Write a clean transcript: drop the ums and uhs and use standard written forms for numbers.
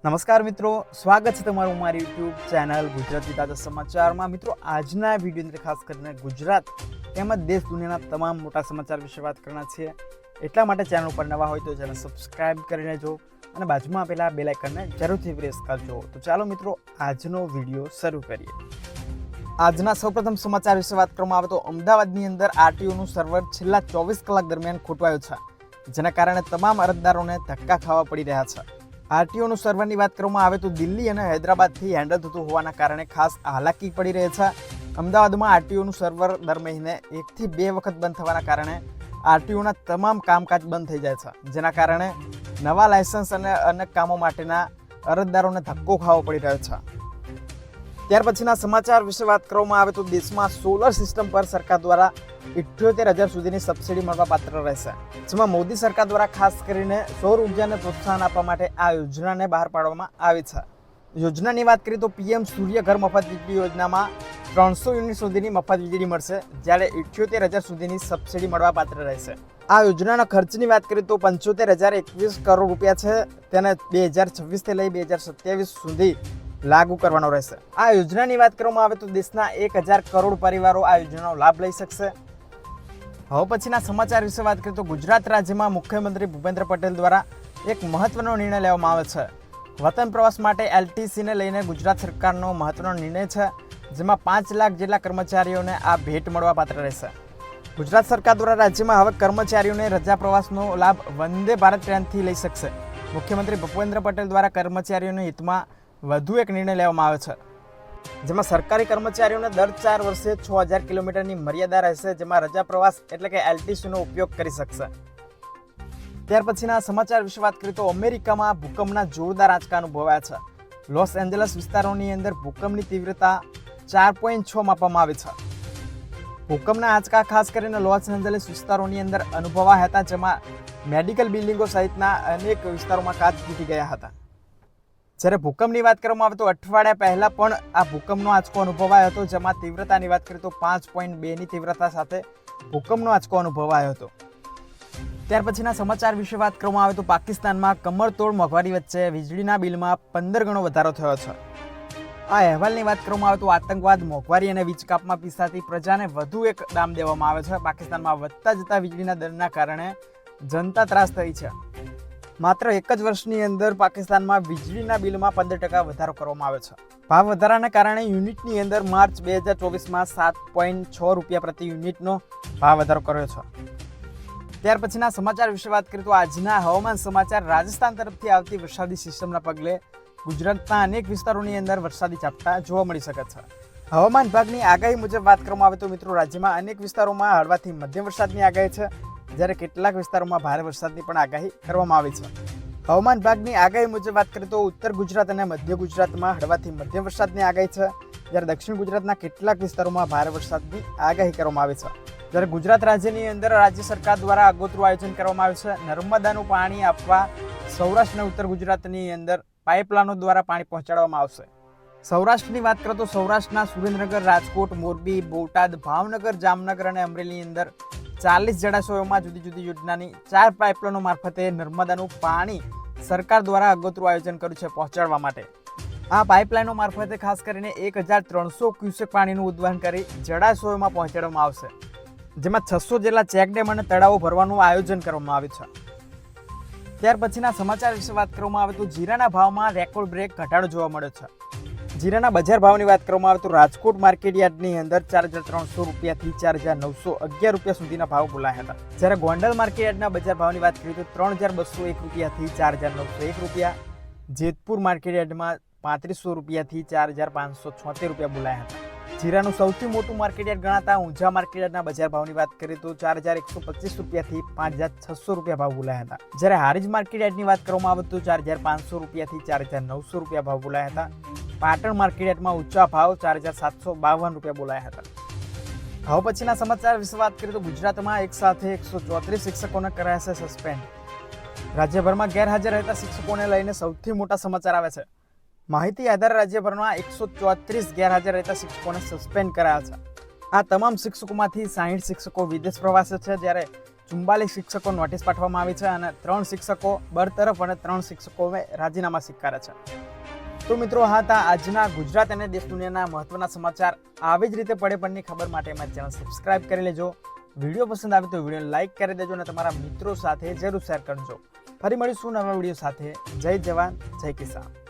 નમસ્કાર મિત્રો, સ્વાગત છે તમારું મારી યુટ્યુબ ચેનલ ગુજરાતી તાજા સમાચારમાં। મિત્રો, આજના વિડીયો અંદર ખાસ કરીને ગુજરાત તેમજ દેશ દુનિયાના તમામ મોટા સમાચાર વિશે વાત કરવાના છીએ। એટલા માટે ચેનલ ઉપર નવા હોય તો ચેનલ સબસ્ક્રાઇબ કરી લેજો અને બાજુમાં આપેલા બેલ આઇકનને જરૂરથી પ્રેસ કરજો। તો ચાલો મિત્રો, આજનો વિડીયો શરૂ કરીએ। આજના સૌપ્રથમ સમાચાર વિશે વાત કરવામાં આવે તો અમદાવાદની અંદર આરટીઓનું સર્વર છેલ્લા 24 કલાક દરમિયાન ખોટવાયું છે, જેના કારણે તમામ અરજદારોને ધક્કા ખાવા પડી રહ્યા છે। આરટીઓનું સર્વરની વાત કરવામાં આવે તો દિલ્હી અને હૈદરાબાદથી હેન્ડલ થતું હોવાના કારણે ખાસ હાલાકી પડી રહી છે। અમદાવાદમાં આરટીઓનું સર્વર દર મહિને 1 થી 2 વખત બંધ થવાના કારણે આરટીઓના તમામ કામકાજ બંધ થઈ જાય છે, જેના કારણે નવા લાયસન્સ અને અનેક કામો માટેના અરજદારોને ધક્કો ખાવો પડી રહ્યો છે। ત્યાર પછીના સમાચાર વિશે વાત કરવામાં આવે તો દેશમાં સોલર સિસ્ટમ પર સરકાર દ્વારા 78,000 સુધીની સબસિડી મળવા પાત્ર રહેશે, જેમાં મોદી સરકાર દ્વારા ખાસ કરીને સૌર ઉર્જાને પ્રોત્સાહન આપવા માટે આ યોજનાને બહાર પાડવામાં આવી છે। યોજનાની વાત કરીએ તો પીએમ સૂર્ય ઘર મફત વીજળી યોજનામાં 300 યુનિટ સુધીની મફત વીજળી મળશે, જ્યારે 78,000 સુધીની સબસિડી મળવા પાત્ર રહેશે। આ યોજનાના ખર્ચની વાત કરીએ તો 75,021 કરોડ રૂપિયા છે, તેને 2026થી લઈ 2027 સુધી લાગુ કરવાનો રહેશે। આ યોજનાની વાત કરવામાં આવે તો દેશના 1,000 કરોડ પરિવારો આ યોજનાનો લાભ લઈ શકશે। હવે પછીના સમાચાર વિશે વાત કરીએ તો ગુજરાત રાજ્યમાં મુખ્યમંત્રી ભૂપેન્દ્ર પટેલ દ્વારા એક મહત્વનો નિર્ણય લેવામાં આવે છે। વતન પ્રવાસ માટે એલટીસીને લઈને ગુજરાત સરકારનો મહત્વનો નિર્ણય છે, જેમાં 5 લાખ જેટલા કર્મચારીઓને આ ભેટ મળવા પાત્ર રહેશે। ગુજરાત સરકાર દ્વારા રાજ્યમાં હવે કર્મચારીઓને રજા પ્રવાસનો લાભ વંદે ભારત ટ્રેનથી લઈ શકશે। મુખ્યમંત્રી ભૂપેન્દ્ર પટેલ દ્વારા કર્મચારીઓના હિતમાં વધુ એક નિર્ણય લેવામાં આવે છે, જેમાં સરકારી કર્મચારીઓને દર 4 વર્ષે 6,000 કિલોમીટરની મર્યાદા રહેશે, જેમાં રજા પ્રવાસ એટલે કે એલટીસીનો ઉપયોગ કરી શકશે। ત્યાર પછીના સમાચાર વિશે વાત કરીએ તો અમેરિકામાં ભૂકંપના જોરદાર આંચકા અનુભવાયા છે। લોસ એન્જલસ વિસ્તારોની અંદર ભૂકંપની તીવ્રતા 4.6 માપવામાં આવી છે। ભૂકંપના આંચકા ખાસ કરીને લોસ એન્જલસ વિસ્તારોની અંદર અનુભવાયા હતા, જેમાં મેડિકલ બિલ્ડિંગો સહિતના અનેક વિસ્તારોમાં કાચ તૂટી ગયા હતા। જ્યારે ભૂકંપની વાત કરવામાં આવે તો અઠવાડિયા પહેલા પણ આ ભૂકંપનો આંચકો અનુભવાયો હતો, જેમાં તીવ્રતાની વાત કરીએ તો 5.2ની તીવ્રતા સાથે ભૂકંપનો આંચકો અનુભવાયો હતો। ત્યાર પછીના સમાચાર વિશે વાત કરવામાં આવે તો પાકિસ્તાનમાં કમરતોડ મોંઘવારી વચ્ચે વીજળીના બિલમાં 15 ગણો વધારો થયો છે। આ અહેવાલની વાત કરવામાં આવે તો આતંકવાદ, મોંઘવારી અને વીજ કાપમાં પીસાતી પ્રજાને વધુ એક દામ દેવામાં આવે છે। પાકિસ્તાનમાં વધતા જતા વીજળીના દરના કારણે જનતા ત્રાસ થઈ છે। માત્ર એક જ વર્ષની અંદર પાકિસ્તાનમાં વીજળીના બિલમાં 15% વધારો કરવામાં આવ્યો છે। ભાવ વધારાના કારણે યુનિટની અંદર માર્ચ 2024માં 7.6 રૂપિયા પ્રતિ યુનિટનો ભાવ વધારો કર્યો છે। ત્યાર પછીના સમાચાર વિશે વાત કરીએ તો આજના હવામાન સમાચાર। રાજસ્થાન તરફથી આવતી વરસાદી સિસ્ટમના પગલે ગુજરાતના અનેક વિસ્તારોની અંદર વરસાદી ઝાપટા જોવા મળી શકે છે। હવામાન વિભાગની આગાહી મુજબ વાત કરવામાં આવે તો મિત્રો રાજ્યમાં અનેક વિસ્તારોમાં હળવાથી મધ્યમ વરસાદની આગાહી છે, જ્યારે કેટલાક વિસ્તારોમાં ભારે વરસાદની પણ આગાહી કરવામાં આવી છે। હવામાન વિભાગની આગાહી મુજબ વાત કરીએ તો ઉત્તર ગુજરાત અને મધ્ય ગુજરાતમાં હળવાથી મધ્યમ વરસાદની આગાહી છે, જ્યારે દક્ષિણ ગુજરાતના કેટલાક વિસ્તારોમાં ભારે વરસાદની આગાહી કરવામાં આવી છે। જ્યારે ગુજરાત રાજ્યની અંદર રાજ્ય સરકાર દ્વારા આગોતરું આયોજન કરવામાં આવ્યું છે। નર્મદાનું પાણી આપવા સૌરાષ્ટ્ર અને ઉત્તર ગુજરાતની અંદર પાઇપલાઇનો દ્વારા પાણી પહોંચાડવામાં આવશે। સૌરાષ્ટ્રની વાત કરીએ તો સૌરાષ્ટ્રના સુરેન્દ્રનગર, રાજકોટ, મોરબી, બોટાદ, ભાવનગર, જામનગર અને અમરેલીની અંદર 40 જળાશયોમાં જુદી જુદી યોજનાની 4 પાઇપલાઇનો મારફતે નર્મદાનું પાણી સરકાર દ્વારા આગોતરું આયોજન કર્યું છે પહોંચાડવા માટે। આ પાઇપલાઇનો મારફતે ખાસ કરીને 1,300 ક્યુસેક પાણીનું ઉદ્વહન કરી જળાશયોમાં પહોંચાડવામાં આવશે, જેમાં 600 જેટલા ચેકડેમ અને તળાવો ભરવાનું આયોજન કરવામાં આવ્યું છે। ત્યાર પછીના સમાચાર વિશે વાત કરવામાં આવે તો જીરાના ભાવમાં રેકોર્ડ બ્રેક ઘટાડો જોવા મળ્યો છે। જીરાના બજાર ભાવની વાત કરવામાં આવે તો રાજકોટ માર્કેટ યાર્ડની અંદર 4,300 રૂપિયાથી 4,911 રૂપિયા સુધીના ભાવ બોલાયા હતા, જ્યારે ગોંડલ માર્કેટ યાર્ડના બજાર ભાવની વાત કરીએ તો 3,201 રૂપિયાથી 4,901 રૂપિયા, જેતપુર માર્કેટ યાર્ડમાં 3,500 રૂપિયાથી 4,576 રૂપિયા બોલાયા હતા। જીરાનું સૌથી મોટું માર્કેટ યાર્ડ ગણાતા ઊંઝા માર્કેટ યાર્ડના બજાર ભાવની વાત કરીએ તો 4,125 રૂપિયાથી 5,600 રૂપિયા ભાવ બોલાયા હતા, જ્યારે હારીજ માર્કેટ યાર્ડની વાત કરવામાં આવે તો 4,500 રૂપિયાથી 4,900 રૂપિયા ભાવ બોલાયા હતા। પાટણ માર્કેટ યાર્ડમાં ઊંચા ભાવ 4,752 રૂપિયા બોલાયા હતા। હવે પછીના સમાચાર વિશે વાત કરીએ તો ગુજરાતમાં એક સાથે 134 શિક્ષકોને કરાયા છે સસ્પેન્ડ। રાજ્યભરમાં ગેરહાજર રહેતા શિક્ષકોને લઈને સૌથી મોટા સમાચાર આવે છે। માહિતી આધારે રાજ્યભરમાં 134 ગેરહાજર રહેતા શિક્ષકોને સસ્પેન્ડ કરાયા છે। આ તમામ શિક્ષકોમાંથી 60 શિક્ષકો વિદેશ પ્રવાસે છે, જ્યારે 44 શિક્ષકો નોટિસ પાઠવવામાં આવી છે અને 3 શિક્ષકો બરતરફ અને 3 શિક્ષકોએ રાજીનામા સ્વીકાર્યા છે. તો મિત્રો આ હતા આજના ગુજરાત અને દેશ દુનિયાના મહત્વના સમાચાર. આવી જ રીતે પડે પડની ખબર માટે અમારી ચેનલ સબસ્ક્રાઇબ કરી લેજો. વિડીયો પસંદ આવે તો વિડીયોને લાઇક કરી દેજો અને તમારા મિત્રો સાથે જરૂર શેર કરજો. ફરી મળીશું નવા વિડીયો સાથે. જય જવાન, જય કિસાન.